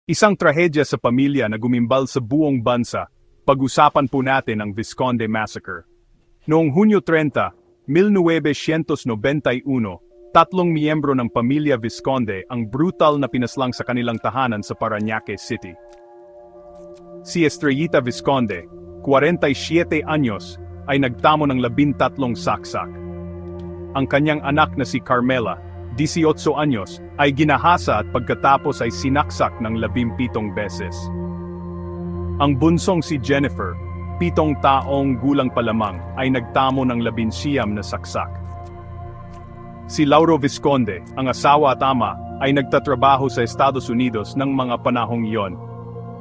Isang trahedya sa pamilya na gumimbal sa buong bansa. Pag-usapan po natin ang Visconde Massacre. Noong Hunyo 30, 1991, tatlong miyembro ng pamilya Visconde ang brutal na pinaslang sa kanilang tahanan sa Parañaque City. Si Estrellita Visconde, 47 anyos, ay nagtamo ng 13 saksak. Ang kanyang anak na si Carmela, 18 anyos, ay ginahasa at pagkatapos ay sinaksak ng 17 beses. Ang bunsong si Jennifer, 7 taong gulang pa lamang, ay nagtamo ng 19 na saksak. Si Lauro Visconde, ang asawa at ama, ay nagtatrabaho sa Estados Unidos ng mga panahong iyon.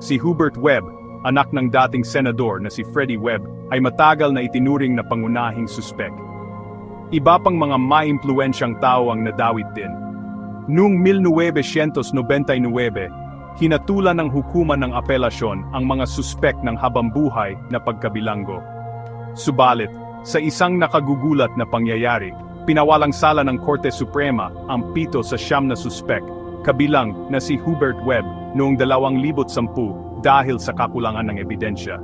Si Hubert Webb, anak ng dating senador na si Freddie Webb, ay matagal na itinuring na pangunahing suspek. Iba pang mga maimpluwensyang tao ang nadawit din. Noong 1999, hinatulan ng hukuman ng apelasyon ang mga suspek ng habambuhay na pagkabilanggo. Subalit, sa isang nakagugulat na pangyayari, pinawalang sala ng Korte Suprema ang 7 sa 9 na suspek, kabilang na si Hubert Webb noong 2010 dahil sa kakulangan ng ebidensya.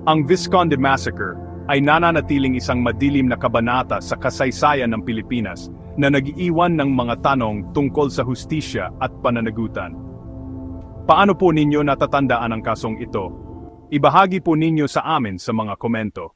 Ang Visconde Massacre ay nananatiling isang madilim na kabanata sa kasaysayan ng Pilipinas na nag-iwan ng mga tanong tungkol sa hustisya at pananagutan. Paano po ninyo natatandaan ang kasong ito? Ibahagi po ninyo sa amin sa mga komento.